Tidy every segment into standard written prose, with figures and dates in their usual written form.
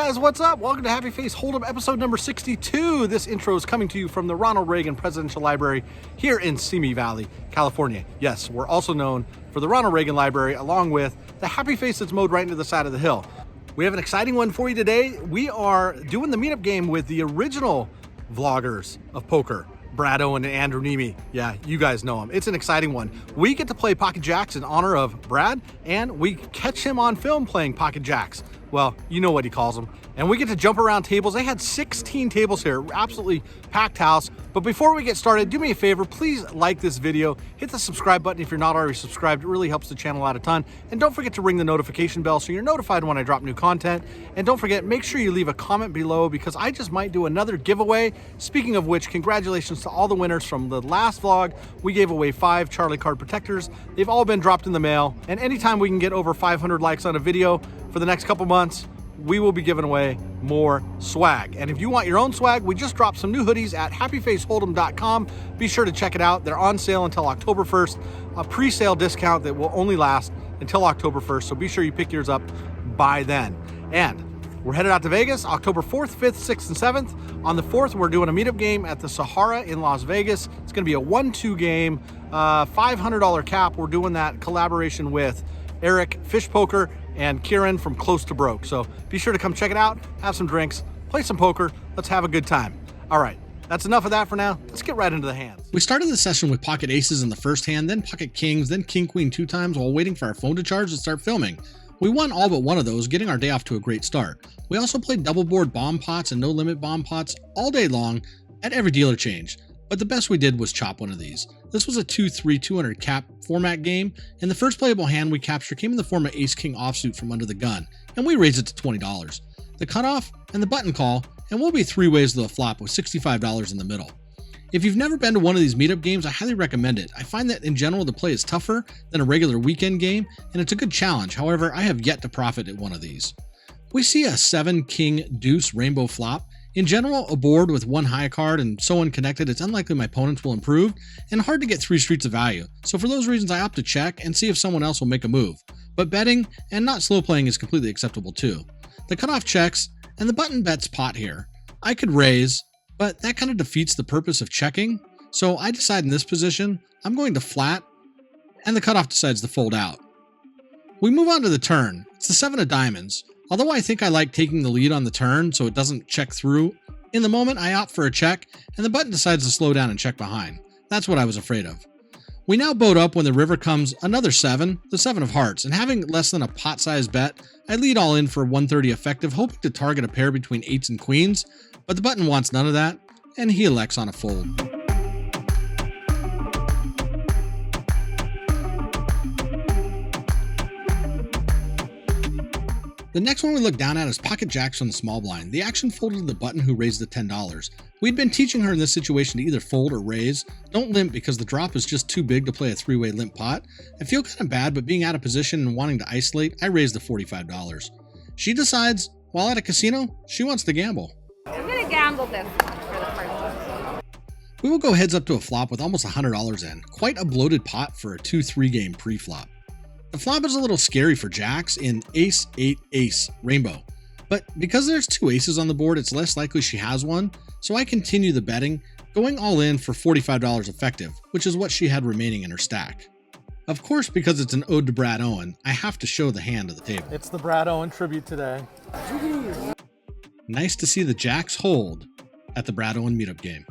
guys, what's up? Welcome to Happy Face Holdem episode number 62. This intro is coming to you from the Ronald Reagan Presidential Library here in Simi Valley, California. Yes, we're also known for the Ronald Reagan Library, along with the Happy Face that's mowed right into the side of the hill. We have an exciting one for you today. We are doing the meetup game with the original vloggers of poker, Brad, Owen, and Andrew Neeme. Yeah, you guys know him. It's an exciting one. We get to play Pocket Jacks in honor of Brad, and we catch him on film playing Pocket Jacks. Well, you know what he calls them. And we get to jump around tables. They had 16 tables here, absolutely packed house. But before we get started, do me a favor, please like this video, hit the subscribe button if you're not already subscribed. It really helps the channel out a ton. And don't forget to ring the notification bell so you're notified when I drop new content. And don't forget, make sure you leave a comment below because I just might do another giveaway. Speaking of which, congratulations to all the winners from the last vlog. We gave away 5 Charlie card protectors. They've all been dropped in the mail. And anytime we can get over 500 likes on a video for the next couple months, we will be giving away more swag. And if you want your own swag, we just dropped some new hoodies at happyfaceholdem.com. Be sure to check it out. They're on sale until October 1st, a pre-sale discount that will only last until October 1st. So be sure you pick yours up by then. And we're headed out to Vegas, October 4th, 5th, 6th, and 7th. On the 4th, we're doing a meetup game at the Sahara in Las Vegas. It's gonna be a 1-2 game, $500 cap. We're doing that collaboration with Eric, Fish Poker, and Kieran from Close to Broke. So be sure to come check it out, have some drinks, play some poker, let's have a good time. All right, that's enough of that for now. Let's get right into the hands. We started the session with pocket aces in the first hand, then pocket kings, then king queen 2 times while waiting for our phone to charge to start filming. We won all but one of those, getting our day off to a great start. We also played double board bomb pots and no limit bomb pots all day long at every dealer change. But the best we did was chop one of these. This was a 2-3 200 cap format game, and the first playable hand we captured came in the form of ace-king offsuit from under the gun, and we raised it to $20. The cutoff and the button call, and we'll be 3 ways to the flop with $65 in the middle. If you've never been to one of these meetup games, I highly recommend it. I find that in general the play is tougher than a regular weekend game, and it's a good challenge. However, I have yet to profit at one of these. We see a 7-king deuce rainbow flop. In general, a board with 1 high card and so unconnected, it's unlikely my opponents will improve, and hard to get 3 streets of value. So for those reasons, I opt to check and see if someone else will make a move. But betting and not slow playing is completely acceptable too. The cutoff checks, and the button bets pot here. I could raise, but that kind of defeats the purpose of checking. So I decide in this position, I'm going to flat, and the cutoff decides to fold out. We move on to the turn. It's the 7 of diamonds. Although I think I like taking the lead on the turn so it doesn't check through, in the moment I opt for a check and the button decides to slow down and check behind. That's what I was afraid of. We now boat up when the river comes another 7, the 7 of hearts, and having less than a pot-sized bet, I lead all in for 130 effective, hoping to target a pair between 8s and queens, but the button wants none of that, and he elects on a fold. The next one we look down at is pocket jacks from the small blind. The action folded to the button who raised the $10. We'd been teaching her in this situation to either fold or raise. Don't limp because the drop is just too big to play a 3-way limp pot. I feel kind of bad, but being out of position and wanting to isolate, I raised the $45. She decides, while at a casino, she wants to gamble. I'm gonna gamble this one for the first one. We will go heads up to a flop with almost $100 in. Quite a bloated pot for a 2-3 game pre-flop. The flop is a little scary for jacks in ace, 8, ace, rainbow. But because there's 2 aces on the board, it's less likely she has one, so I continue the betting, going all in for $45 effective, which is what she had remaining in her stack. Of course, because it's an ode to Brad Owen, I have to show the hand of the table. It's the Brad Owen tribute today. Nice to see the jacks hold at the Brad Owen meetup game.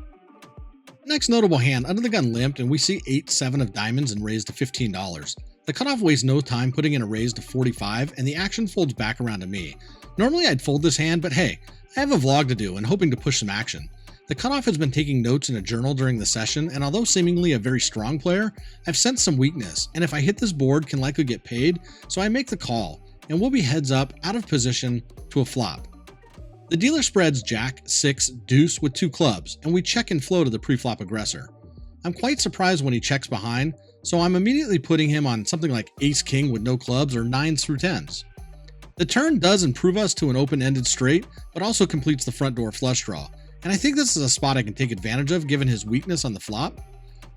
Next notable hand, under the gun limped, and we see 8-7 of diamonds and raised to $15. The cutoff wastes no time putting in a raise to 45, and the action folds back around to me. Normally I'd fold this hand, but hey, I have a vlog to do and hoping to push some action. The cutoff has been taking notes in a journal during the session, and although seemingly a very strong player, I've sensed some weakness, and if I hit this board can likely get paid, so I make the call, and we'll be heads up, out of position, to a flop. The dealer spreads jack, 6, deuce with 2 clubs, and we check and flow to the pre-flop aggressor. I'm quite surprised when he checks behind, so I'm immediately putting him on something like ace-king with no clubs or 9s through 10s. The turn does improve us to an open-ended straight, but also completes the front door flush draw, and I think this is a spot I can take advantage of given his weakness on the flop.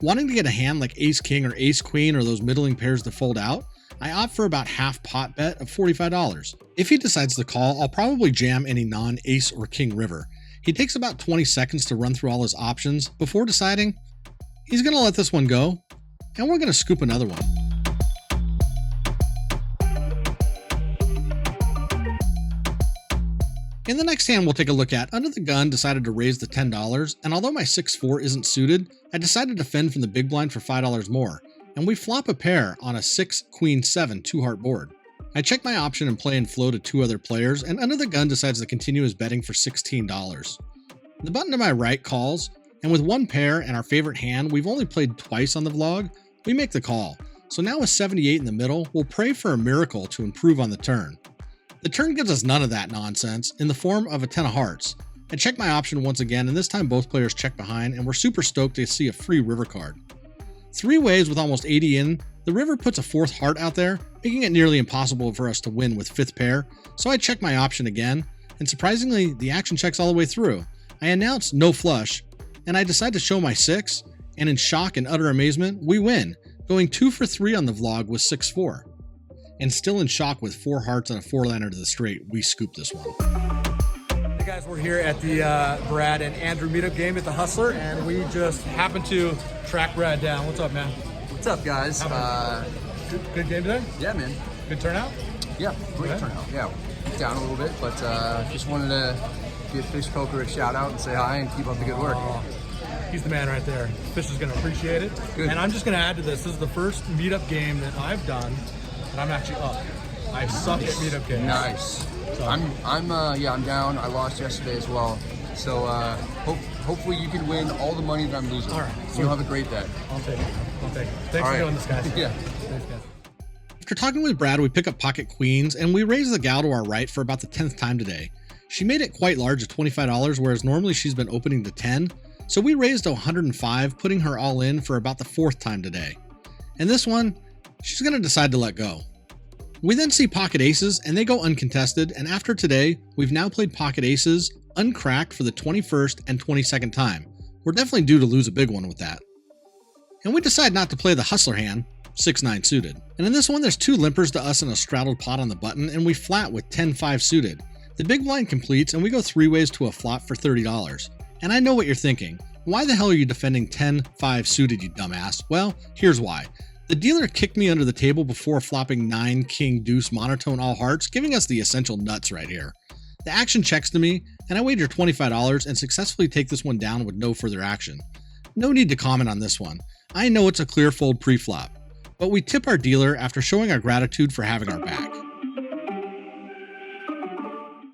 Wanting to get a hand like ace-king or ace-queen or those middling pairs to fold out, I opt for about half pot bet of $45. If he decides to call, I'll probably jam any non-ace or king river. He takes about 20 seconds to run through all his options before deciding he's going to let this one go, and we're going to scoop another one. In the next hand we'll take a look at, under the gun decided to raise the $10, and although my 6-4 isn't suited, I decided to defend from the big blind for $5 more, and we flop a pair on a 6-queen-7 2-heart board. I check my option and play and flow to 2 other players, and under the gun decides to continue his betting for $16. The button to my right calls, and with one pair and our favorite hand we've only played twice on the vlog, we make the call. So now with 78 in the middle, we'll pray for a miracle to improve on the turn. The turn gives us none of that nonsense in the form of a 10 of hearts. I check my option once again, and this time both players check behind, and we're super stoked to see a free river card. 3 ways with almost 80 in, the river puts a 4th heart out there, making it nearly impossible for us to win with 5th pair, so I check my option again, and surprisingly, the action checks all the way through. I announce no flush, and I decide to show my 6, and in shock and utter amazement, we win, going 2 for 3 on the vlog with 6-4. And still in shock with 4 hearts and a 4-liner to the straight, we scoop this one. Hey guys, we're here at the Brad and Andrew meetup game at the Hustler, and we just happened to track Brad down. What's up, man? What's up, guys? Good game today? Yeah, man. Good turnout? Yeah, great Okay. turnout. Yeah, down a little bit, but just wanted to give Fish Poker a shout out and say hi and keep up the good work. He's the man right there. Fish is going to appreciate it. Good. And I'm just going to add to this. This is the first meetup game that I've done, and I'm actually up. I suck at meetup games. Nice. So. I'm down. I lost yesterday as well. So hopefully you can win all the money that I'm losing. All right. So you'll have a great day. I'll take it. Thanks All for right. doing this, guys. Yeah. Thanks, guys. After talking with Brad, we pick up pocket queens, and we raise the gal to our right for about the 10th time today. She made it quite large at $25, whereas normally she's been opening to 10, so we raised to 105, putting her all in for about the 4th time today. And this one, she's going to decide to let go. We then see pocket aces, and they go uncontested, and after today, we've now played pocket aces uncracked for the 21st and 22nd time. We're definitely due to lose a big one with that. And we decide not to play the hustler hand, 6-9 suited. And in this one, there's 2 limpers to us and a straddled pot on the button, and we flat with 10-5 suited. The big blind completes, and we go 3 ways to a flop for $30. And I know what you're thinking. Why the hell are you defending 10-5 suited, you dumbass? Well, here's why. The dealer kicked me under the table before flopping 9 king deuce monotone all hearts, giving us the essential nuts right here. The action checks to me, and I wager $25 and successfully take this one down with no further action. No need to comment on this one. I know it's a clear fold pre-flop, but we tip our dealer after showing our gratitude for having our back.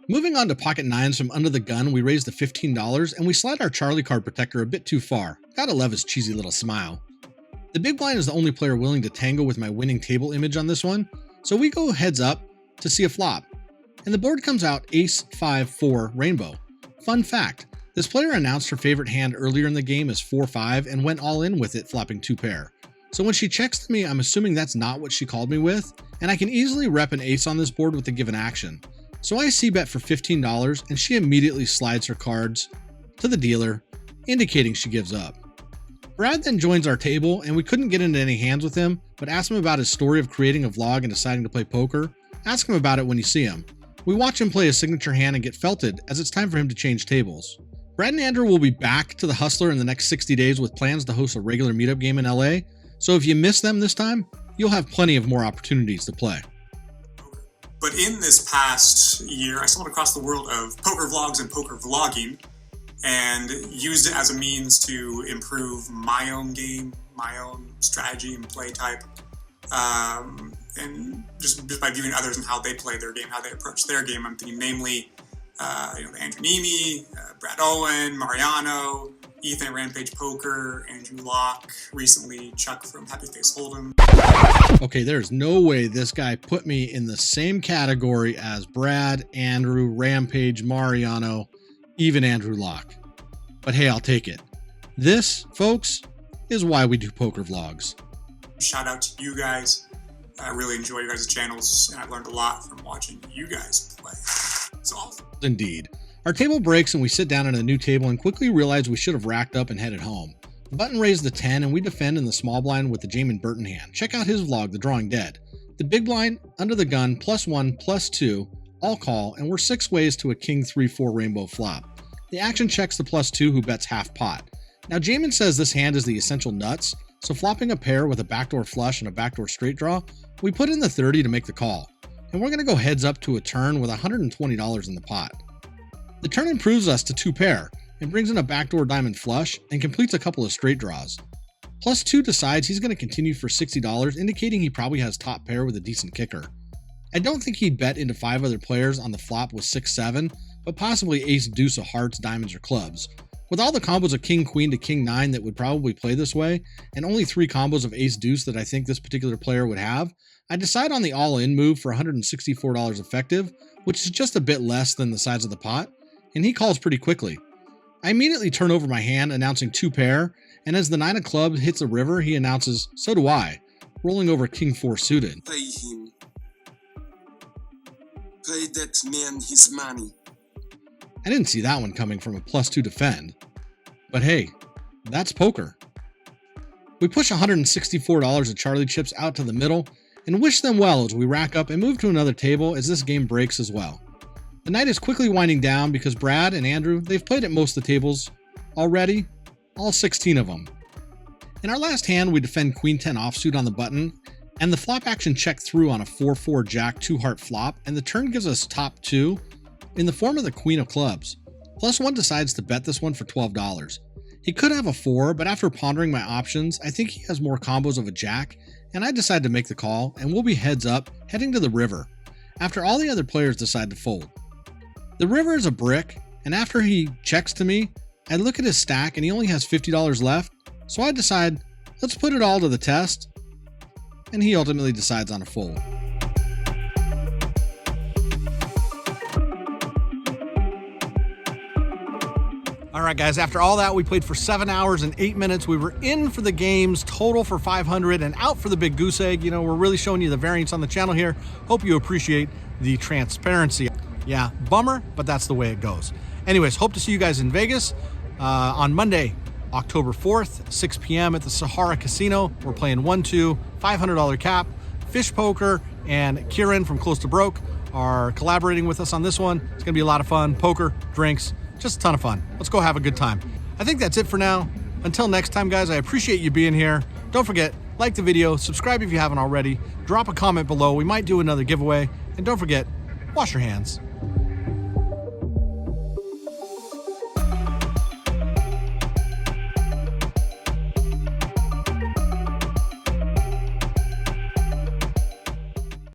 Moving on to pocket 9s from under the gun, we raise to $15 and we slide our Charlie card protector a bit too far. Gotta love his cheesy little smile. The big blind is the only player willing to tangle with my winning table image on this one, so we go heads up to see a flop. And the board comes out Ace-5-4 Rainbow. Fun fact, this player announced her favorite hand earlier in the game as 4-5 and went all in with it, flopping 2 pair. So when she checks to me, I'm assuming that's not what she called me with, and I can easily rep an ace on this board with the given action. So I c-bet for $15 and she immediately slides her cards to the dealer, indicating she gives up. Brad then joins our table, and we couldn't get into any hands with him, but asked him about his story of creating a vlog and deciding to play poker. Ask him about it when you see him. We watch him play his signature hand and get felted as it's time for him to change tables. Brad and Andrew will be back to the Hustler in the next 60 days with plans to host a regular meetup game in LA, so if you miss them this time, you'll have plenty of more opportunities to play. But in this past year, I stumbled across the world of poker vlogs and poker vlogging, and used it as a means to improve my own game, my own strategy and play type, and just by viewing others and how they play their game, how they approach their game. I'm thinking namely, the Andrew Neeme, Brad Owen, Mariano, Ethan at Rampage Poker, Andrew Locke, recently Chuck from Happy Face Holdem. Okay, there's no way this guy put me in the same category as Brad, Andrew, Rampage, Mariano, even Andrew Locke. But hey, I'll take it. This, folks, is why we do poker vlogs. Shout out to you guys. I really enjoy your guys' channels, and I've learned a lot from watching you guys play. So awesome. Indeed. Our table breaks and we sit down at a new table and quickly realize we should have racked up and headed home. The button raised the 10 and we defend in the small blind with the Jamin Burton hand. Check out his vlog, The Drawing Dead. The big blind, under the gun, +1, +2, all call, and we're 6 ways to a king 3-4 rainbow flop. The action checks the +2 who bets half pot. Now Jamin says this hand is the essential nuts, so flopping a pair with a backdoor flush and a backdoor straight draw, we put in the 30 to make the call. And we're going to go heads up to a turn with $120 in the pot. The turn improves us to 2 pair, and brings in a backdoor diamond flush, and completes a couple of straight draws. +2 decides he's going to continue for $60, indicating he probably has top pair with a decent kicker. I don't think he'd bet into 5 other players on the flop with 6-7, but possibly ace deuce of hearts, diamonds, or clubs. With all the combos of king queen to king 9 that would probably play this way, and only 3 combos of ace deuce that I think this particular player would have, I decide on the all-in move for $164 effective, which is just a bit less than the size of the pot, and he calls pretty quickly. I immediately turn over my hand, announcing 2 pair, and as the 9 of clubs hits a river, he announces, "So do I," rolling over king 4 suited. Pay him. Pay that man his money. I didn't see that one coming from a +2 defend. But hey, that's poker. We push $164 of Charlie chips out to the middle and wish them well as we rack up and move to another table as this game breaks as well. The night is quickly winding down because Brad and Andrew, they've played at most of the tables already, all 16 of them. In our last hand, we defend queen 10 offsuit on the button, and the flop action checked through on a 4-4 jack 2 heart flop, and the turn gives us top 2 in the form of the queen of clubs. +1 decides to bet this one for $12. He could have a 4, but after pondering my options, I think he has more combos of a jack, and I decide to make the call, and we'll be heads up, heading to the river, after all the other players decide to fold. The river is a brick, and after he checks to me, I look at his stack and he only has $50 left, so I decide, let's put it all to the test, and he ultimately decides on a fold. Alright guys, after all that, we played for 7 hours and 8 minutes. We were in for the games, total for 500, and out for the big goose egg. You know, we're really showing you the variance on the channel here. Hope you appreciate the transparency. Yeah, bummer, but that's the way it goes. Anyways, hope to see you guys in Vegas on Monday, October 4th, 6 p.m. at the Sahara Casino. We're playing 1-2, $500 cap. Fish Poker and Kieran from Close to Broke are collaborating with us on this one. It's gonna be a lot of fun. Poker, drinks, just a ton of fun. Let's go have a good time. I think that's it for now. Until next time, guys, I appreciate you being here. Don't forget, like the video, subscribe if you haven't already, drop a comment below. We might do another giveaway. And don't forget, wash your hands.